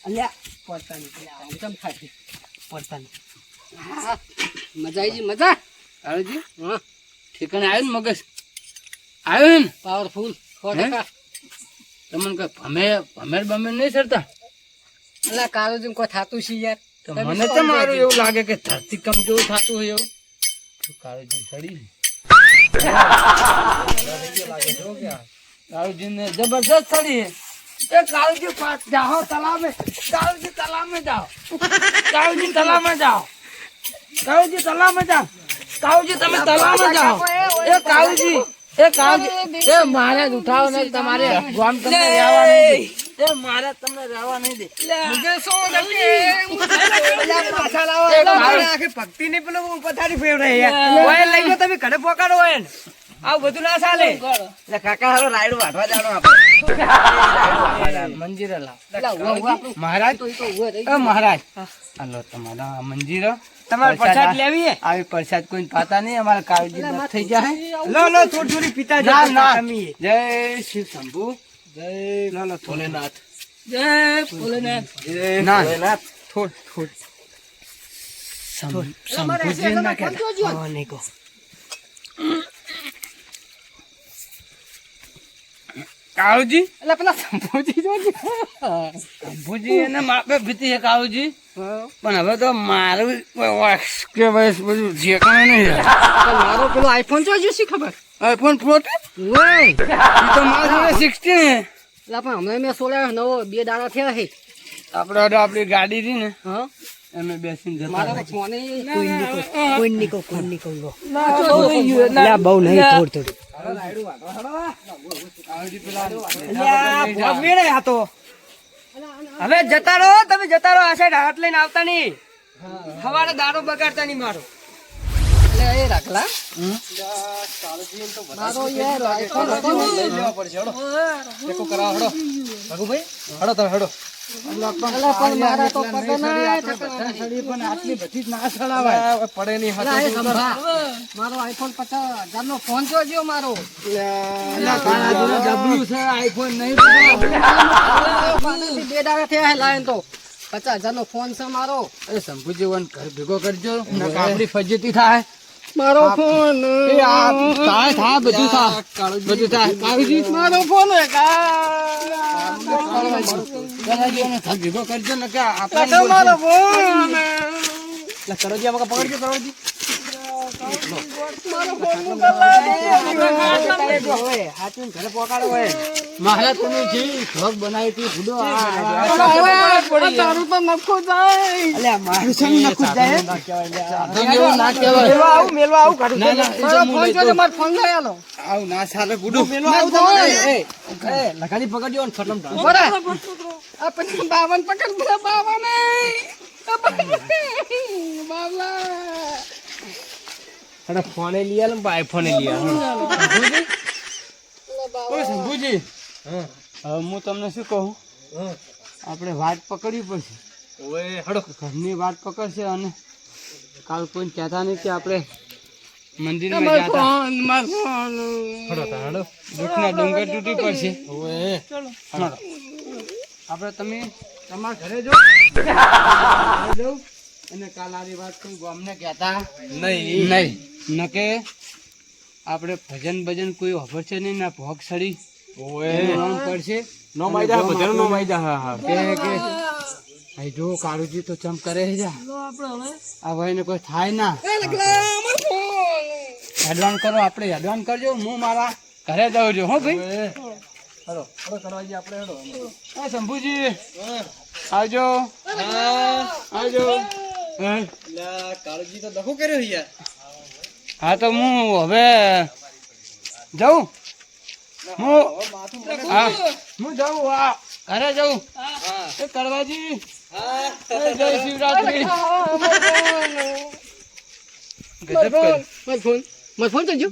અલ્યા પડતાની કેમ થાય પડતાની મજા આવી ગઈ મજા કાળુજી હા ઠેકાણે આવ્યું ને મગજ આવ્યું ને પાવરફુલ 100% તમને કઈ ભમેર બમેર નહીં સરતા અલ્યા કાળુજી કોઈ થાતું છે યાર તો મને તો મારું એવું લાગે કે ધરતી કમજોર થતું હોય એવું કાળુજી સડી કાળુજી ને જબરદસ્ત સડી એ કાળુજી જાઓ તલાવ में काळूजी तालाब में जाओ काळूजी तालाब में जाओ काळूजी तालाब में जाओ काळूजी તમે તાલાબ में जाओ એ કાળુજી એ મારે ઉઠાવ ને તમારે ગામ તમને રહેવા નહીં દે એ મારે તમને રહેવા નહીં દે મુજે સો નકે પાછા લાવો આખે ભક્તિ ની પેલો પથારી ફેવરે યાર ઓય લઈ ગયો તમે ઘરે પોકાડો હોય ને આવું બધું ના ચાલે એટલે કાકા હારો રાયડું વાટવા જાણો આપણે મંજીરે લાવ મહારાજ મહારાજ હાલો તમારા મંજીરો તમારે પ્રસાદ લેવી હે આવી પ્રસાદ કોઈ પાતા નહીં અમારા કાળજી થઈ જાય લો લો થોડી થોડી પીતા ના જય શિવ શંભુ જય લો ભોલેનાથ જય ભોલેનાથ જય ભોલેનાથ થોડ થોડ શંભુજી ના કહેતા નહીં કહો કાળુજી એટલે પેલા શંભુજી જોજો શંભુજી એને માપે ભીતી છે કાળુજી પણ હવે તો મારું કે બસ બધું ઠેકાણું નહીં મારો પેલો આઈફોન જોજો શી ખબર આઈફોન 14 ઓય એ તો મારો 16 એટલે પણ હમણાં મેં સોળ્યો નવો 2 દાડા થયા છે આપણે આપણી ગાડી હતી ને હા એમે બેસીને જતા મારા ફોને કોઈ નીકો બહુ નહીં થોડ થોડી હવે જતા રહો તમે જતા રહો આ સાઈડ હાથ લઈને આવતા નહીં સવારે દારૂ બગાડતા નહીં મારો એટલે એ રાખલા મારો યાર આઈફોન લઈ લેવા પડશે હડો ટેકો કરાવો હડો ભગુભાઈ હડો તમે હડો મારા તો પતો ના સડી પણ આટલી બધી ના સડાવાય પડે નહીં મારો આઈફોન 50,000 નો ફોન જોજો મારો ડબલ્યુ છે આઈફોન નહીં 2 દાડા થયા લાયન તો 50,000 નો ફોન છે મારો એ શંભુજી વન ઘર ભેગો કરજો આપણી ફજેતી થાય મારો ફોન થાય બધું થાય કાળુજી મારો ફોન ઘર ભેગો કરજો ને કે આપણે મારો ફોન કરોજી આમાં પકડજો કરોજી ઘરે પોકાડો હોય મહારાજ તમે જે ઘર બનાવી હતી ભૂલો તારું તો નખો જાય મારું છે નખું જાય ના કહેવાય મેલવા આવું કાઢું મારો ફોન લઈ આલો આવું ના સાલે ગુડુ લગાડી પકડજો ને ખતમ થાય આપણે 52 પકડ 52 બાબલા અરે ફોને લઈ આલો આઈફોને લઈ આલો શંભુજી હવે હું તમને શું કહું આપણે વાટ પકડવી પડશે ઘરની વાટ પકડશે અને કાલ કોઈ કહેતા નહીં કે આપણે મંદિરમાં જતા દુઃખના ડુંગર તૂટી પડશે આપણે તમે તમારા ઘરે જાઓ અને કાલ આરી વાત કોઈ ગામને કહેતા નહીં નકે આપણે ભજન ભજન કોઈ ખબર છે નહીં ના ભોગ સડી પડશે નો માયદા ભજન નો માયદા કે જો કાળુજી તો ચમ કરે છે આ ભાઈ ને કોઈ થાય ના એડવાન્સ કરો આપણે એડવાન્સ કરજો હું મારા ઘરે જાઉં છું હો ભાઈ હેડો કરવાજી આપણે હેડો શંભુજી આવજો આવજો કાળજી તો દખો કર્યો યાર હા તો હું હવે જાઉં હું જાઉં ઘરે જાઉં કરવાજી જય શિવરાત્રી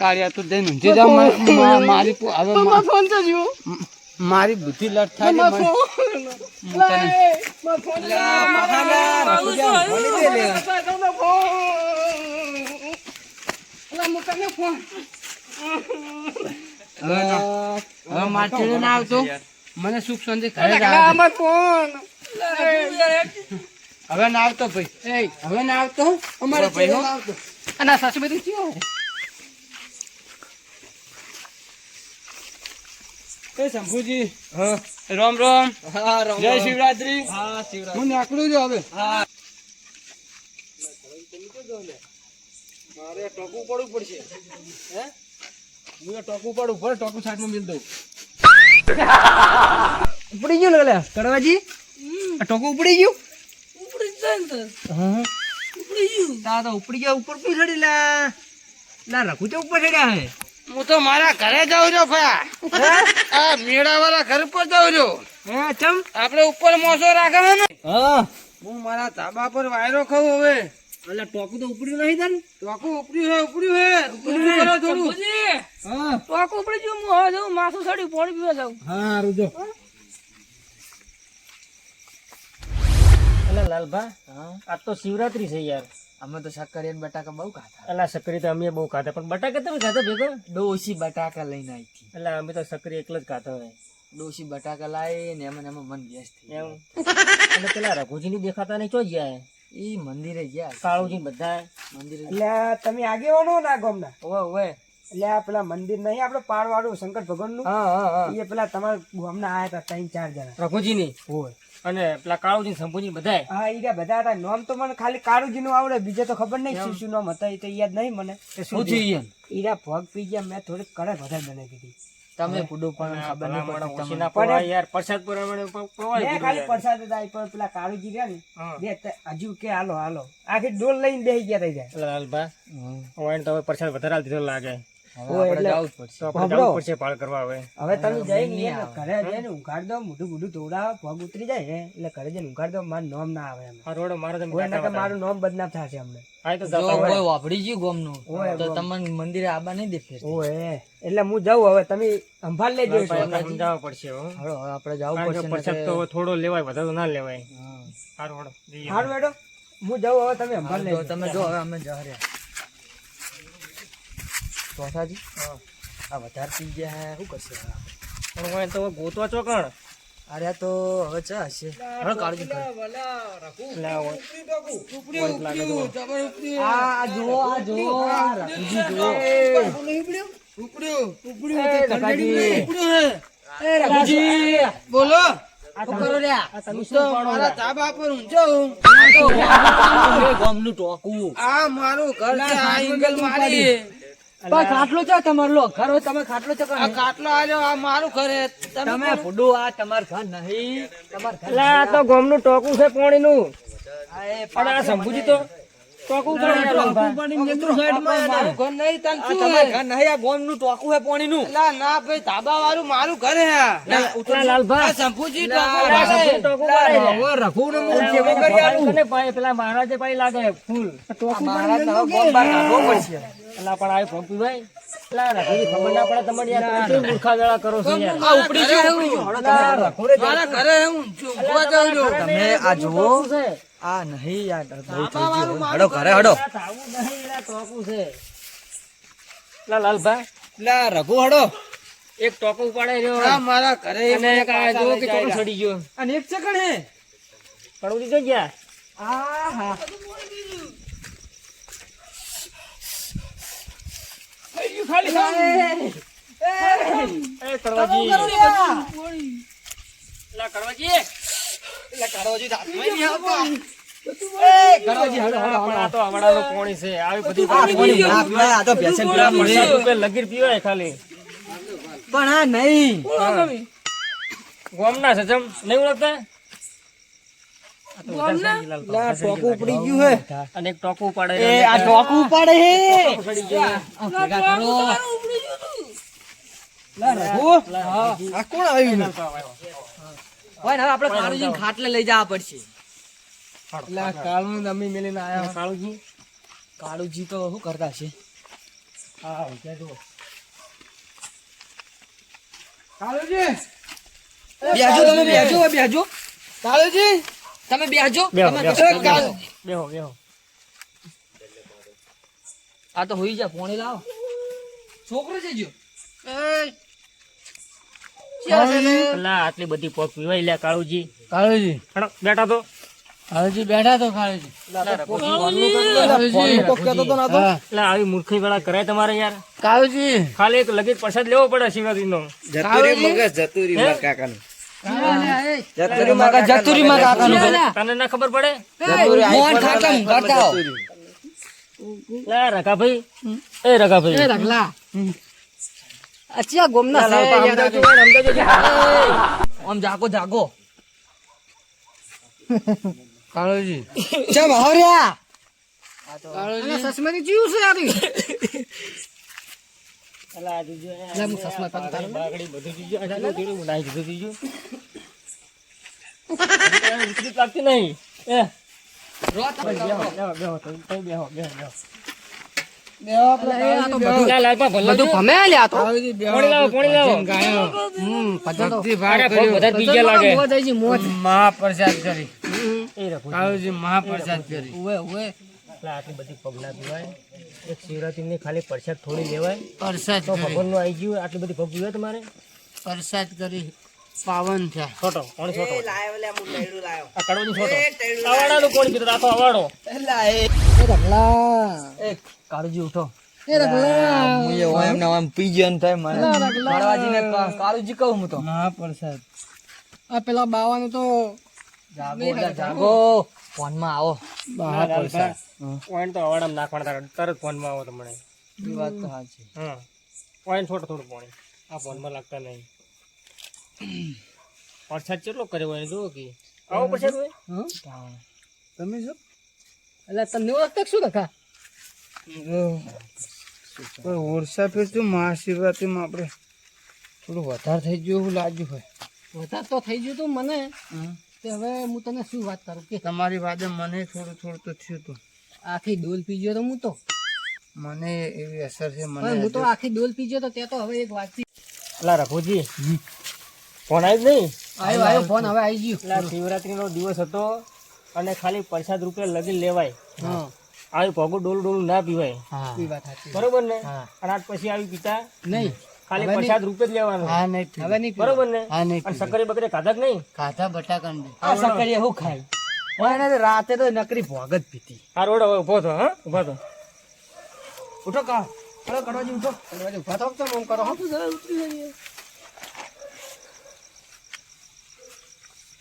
કાળિયા તું જઈને ઊંચી જાવ મારી હવે મારી બુદ્ધિ લટ થાય હવે મારે ના આવતો મને સુખ શાંતિ ઘરે હવે ના આવતો ભાઈ, હવે ના આવતો અમારે ભાઈ ના આવતો. અને આ સાસુ બધું કેવું એ શંભુજી? હા રામ રામ. હા રામ જય રામ. શિવરાત્રી. હા શિવરાત્રી. હું નીકળું છું હવે. હા મારે ટોકું પડવું પડશે. હે હું ટોકું પડું પડે, ટોકું સાઈડમાં મિલ દઉં. ઉપડી ગયું લે કડવાજી, આ ટોકું ઉપડી ગયું. ઉપડી જાય ને તો. હા ઉપડી ગયું. તા તો ઉપડી ગયા. ઉપર કોઈ ચડી લા લા રખું તો ઉપર ચડ્યા હે. હું તો મારા ઘરે જાઉં છું ભયા. આ મેળા વાળા ઘર પર જાઉં છું. હે ચમ? આપણે ઉપર મોસો રાખે છે ને, હા હું મારા ધાબા પર વાયરો ખાઉં હવે. એટલે ટોકું તો ઉપડ્યું નહીં તને. ટોકું ઉપડ્યું હે, ઉપડ્યું હે. ઉપડ્યું કરો થોડું. હા ટોકું ઉપડી ગયું. હું હવે જાઉં માથું ચડ્યું, પાણી પીવા જાઉં. હા રૂજો. અલા લાલભા, આજ તો શિવરાત્રી છે યાર. અમે તો શક્કરિયા ને બટાકા બહુ ખાતા. અલા સક્રી તો અમે બહુ ખાતા, પણ બટાકા તમે ખાતા ભેગો? ડોસી બટાકા લઈને આવી હતી. એટલે અમે તો સક્રી એકલો જ ખાતો હોય ડોસી બટાકા લાવી ને એમાં મન વ્યસ્ત થઈ એમ. અને પેલા રઘુજી ની દેખાતા નહીં, ચો ગયા ઈ મંદિરે ગયા. કાળુજી બધા મંદિરે એટલે તમે આગેવાનો ના ગામના? ઓવે ઓવે. એટલે આ પેલા મંદિર નહીં આપડે પાડવાળું શંકર ભગવાન નું, હા હા હા. એ પેલા તમારા ગામના આયા હતા 3-4 જણા. રઘુજી ની હોય. અને પેલા કાળુજી શંભુજી બધા. હા ઈ રહ્યા બધા હતા. નામ તો મને ખાલી કાળુજી નું આવડે, બીજે તો ખબર નહીં શું શું નામ હતા, એ તો યાદ નહીં મને. શું થયું? ઈ રહ્યા ભોગ પી ગયા. મેં થોડીક કડક વધારે બનાવી દીધી. તમે પૂડું પણ ખબર નહીં ભલામણ પડતી ઓછી તમને. ના પવાય યાર, પ્રસાદ પવાય મેં ખાલી પ્રસાદ હતા, ઈ પણ પેલા કાળુજી રહ્યા ને હા. બે હજુ કે હાલો હાલો આખી ડોલ લઈને બેસી ગયા થઈ જાય. લાલભા હવે તો હવે પ્રસાદ વધારે હાલ દીધો લાગે. હવે આપણે જાવું જ પડશે. તો આપણે જવું પડશે પાળ કરવા હવે. હવે તમે જઈને ઘરે જઈને ઉઘાડ દો, મોઢું મોઢું ધોવડાવો, પગ ઉતરી જાય ને એટલે ઘરે જઈને ઉઘાડ દો, મારું નામ ના આવે એમ. આ રોડો મારે તો હોય ના કે મારું નામ બદનામ થશે અમને. આ તો જો જતા હોય. કોઈ વાપરી ગયું ગોમનું ઓય તો તમને મંદિરે આબા નહીં દે ફેર. ઓય એટલે હું જાઉં હવે, તમે સંભાળ લેજો. લાલભાઈ એમને સમજાવવા પડશે હો. હળો હવે આપણે જાવું કારણ કે પડશે. પ્રસાદ તો થોડો લેવાય, વધારે ના લેવાય. હા. સારું હળો જઈએ. સારું બેડો, હું જાઉં હવે, તમે સંભાળ જો લેજો. તમે જો હવે અમે જા રહ્યા. ચોથાજી આ વધારે પી ગયા હે, શું કરશે હવે? પણ હોય તો ગોતવા ચોકણ. અરે આ તો હવે ચા હશે. હળો કાળજી કરો. એટલે આ હોય. હોય જ લાગે તો. આ જુઓ આ જુઓ આ રઘુજી જુઓ. રઘુજી, બોલો. શું કરો રહ્યા? આ તમે હું શું તો પાડો મારા ધાબા પર ઊંચો હું. ગોમનું ટોકું. આ મારું ઘર છે, આ એંગલ મારી. પણ ખાટલો છે તમારો લો ઘર હોય તમે ખાટલો છે આ ખાટલો આલ્યો, આ મારું ઘર છે. તમે ફૂડું આ તમાર ઘર નહીં તમાર ઘર એટલે આ તો ગોમનું ટોકું છે પાણીનું. આ એ પણ આ શંભુજી તો ટોકું પાણી લાલભા. મારું ઘર નહીં, તને શું તમાર છે? ઘર નહીં આ ગોમનું ટોકું હે પાણીનું. અલા ના ભાઈ, ધાબા વાળું મારું ઘર છે આ. એટલે લાલભા. આ શંભુજી આ ટોકું શંભુજી ટોકું પાડે છે. હવે રઘુને હું એટલે જેવો કરી આલું. કને પાય પેલા મહારાજે પાઈ લાગે ફૂલ. મહારાજ હવે ગોમ બહાર કાઢવો પડશે. એટલે પણ આ ફોન પીવાય. એટલે આ રઘુજી ખબર ના પડે તમને યાર, તમે કેવી મૂર્ખા વેળા કરો છો યાર. આ ઉપડી ગયું ઉપડી ગયું. હળો તમે રઘુને જ- મારા ઘરે હું ઊંઘવા જાઉં છું. તમે આ જુઓ ટોકું છે. આ નહીં યાર બહુ થઈ ગયું. હળો ઘરે હળો. આ થાવું નહીં, એટલે આ ટોકું છે. લા લાલભા, લા રઘુ હળો. એક ટોકું ઉપાડે રહ્યો આ મારા ઘરે અને એક આ જો કે ચોકું સડી ગયો. અને એક સેકન્ડ હે. કડુજી તો ગયા. આ હા એ કડવાજી. લા કડવાજી. એટલે કાળોજી હાથમાં નહીં આવતો. કડવાજી હળો હળો પણ આ તો આવડાનું પોણી છે. આવી બધી વાત આ પાણી ના પીવાય, આ તો બેસન પીવા મળે. 50 રૂપિયા લગીર પીવાય ખાલી. પણ આ નહીં. ગોમના છે જમ નહીં ઓળખતા? લા ટોકું ઉપડી ગયું હે. અને એક ટોકું ઉપાડે એ આ ટોકું ઉપાડે હે. સડી ગયો. આ ભેગા કરો. લા રઘુ. આ કોણ આવ્યું છે? હોય ને હવે આપણે કાળુજીને ખાટલે લઈ જવા પડશે. એટલે આ કાળુને દમી મેલીને આયા. કાળુજી. કાળુજી તો શું કરતા છે? હા ક્યાં જુઓ. કાળુજી, બેજો તમે બેજો બેજો. કાળુજી, તમે બેજો. બેહો, તમે બેહો, કશું કાળું. બેહો બેહો. આ તો હોઈ જા પોણી લાવો. છોકરો છે જો. એ અલા આટલી બધી પોક પીવાય લ્યા કાળુજી. કાળુજી હેડો બેઠા તો. કાળુજી બેઠા તો કાળુજી અલા આવી મૂર્ખી વેળા કરાય તમારે યાર. કાળુજી ખાલી એક લગીર પ્રસાદ લેવો પડે શિવરાત્રીનો. જતુરીમાં કાકાનું તને ના ખબર પડે? મોહન ખાટમ કરતા લા રકાભાઈ, એ રકાભાઈ રગલા અચ્છા ગોમના છે આમ જાગો જાગો કાળુજી ચમ હર્યા કાળુજી સસમાની જીવ છે યાર અલા જીજો લે હું સસમા કાઢું તારું. બાગડી બધું જીજો આટલું થોડું નાઈ દીધું જીજો. ઉતરી લાગતી નહીં. એ બેહો તમે બેહો. લા લાલપા ભલ્લો બધું ભમે લ્યા તો કાળુજી પાણી લાવો, પાણી લાવો. ગાયો ભજન તો ભક્તિ ભાગ અરે કર્યો બધા બીજા લાગે. મોજ આવી ગઈ, મોજ મહાપ્રસાદ કરી એ રખો. કાળુજી મહાપ્રસાદ કરી ઉવે ઉવે લા આટલી બધી પગલા પીવાય. એક શિવરાત્રીની ખાલી પ્રસાદ થોડી લેવાય પ્રસાદ તો કરી ભગવાનનું આવી ગયું. આટલી બધી પગ પીવાય તમારે? પ્રસાદ કરી પાવન થયા છોટો કોણ છોટો? આ કડવાની છોટો. આવાડાનું કોણ કીધું? આ તો આવાડો. કાળુજી ઉઠો કાળુજી કહું હું તો મહાપ્રસાદ આ પેલા બાવાનું તો જાગો ફોનમાં આવો મહાપ્રસાદ પોઈન્ટ તો આવાડામાં નાખવાના તારે. તરત ફોનમાં આવો તમને. એ વાત તો સાચી હા પોઈન્ટ છોટો થોડું પાણી. આ ફોનમાં લાગતા નહીં. વરસાદ કેટલો કર્યો હોય જુઓ કે આવો પ્રસાદ હોય. તમે શું એટલે તમને ઓળખતા શું કાકા વર્ષા ફેર તો મહાશિવરાત્રીમાં આપણે થોડું વધારે થઈ ગયું એવું લાગ્યું હોય વધારે તો થઈ ગયું તું મને તે હવે હું તને શું વાત કરું કે તમારી વાદે મને થોડું થોડું તો થયું હતું આખી ડોલ પી ગયો તો હું તો મને એવી અસર છે પણ મને હું તો આખી ડોલ પી ગયો તો તે તો હવે એક વાત અલા રઘુજી ફોન આવ્યો નહીં? આવ્યો આવ્યો ફોન હવે આવી ગયું એટલે શિવરાત્રીનો દિવસ હતો અને ખાલી પ્રસાદ રૂપિયા લગી લેવાય. હા આવી ભોગું ડોલું ડોલું ના પીવાય. એ વાત સાચી બરોબર ને? હા. અને આજ પછી આવી પીતા નહીં ખાલી હવે પ્રસાદ રૂપે જ લેવાનું. હા નહીં થયું. હવે નહીં પીવું. બરોબર ને? હા નહીં અને થયું. સક્કરી બકરી ખાધા કે નહીં? ખાધા બટાકાનું આ સકરીએ હું ખાય ઓય ને રાતે તો નકરી ભોગ જ પીતી આ રોડ હવે ઉભો થો. હા ઉભો થો. ઉઠો કા ચલો કડવાજી ઉઠો કડવાજી ઉભા થાવ તો આમ કરો હો જરા ઉતરી જઈએ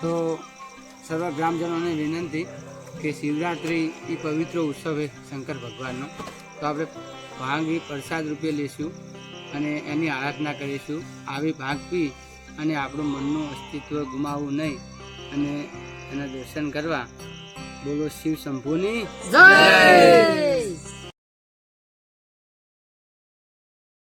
તો સર્વ ગ્રામજનોને વિનંતી કે શિવરાત્રિ એ પવિત્ર ઉત્સવ છે શંકર ભગવાનનો. તો આપણે ભાંગ એ પ્રસાદ રૂપે લઈશું અને એની આરાધના કરીશું. આવી ભાંગ પી અને આપણું મનનું અસ્તિત્વ ગુમાવવું નહીં અને એના દર્શન કરવા બોલો શિવ શંભુની જય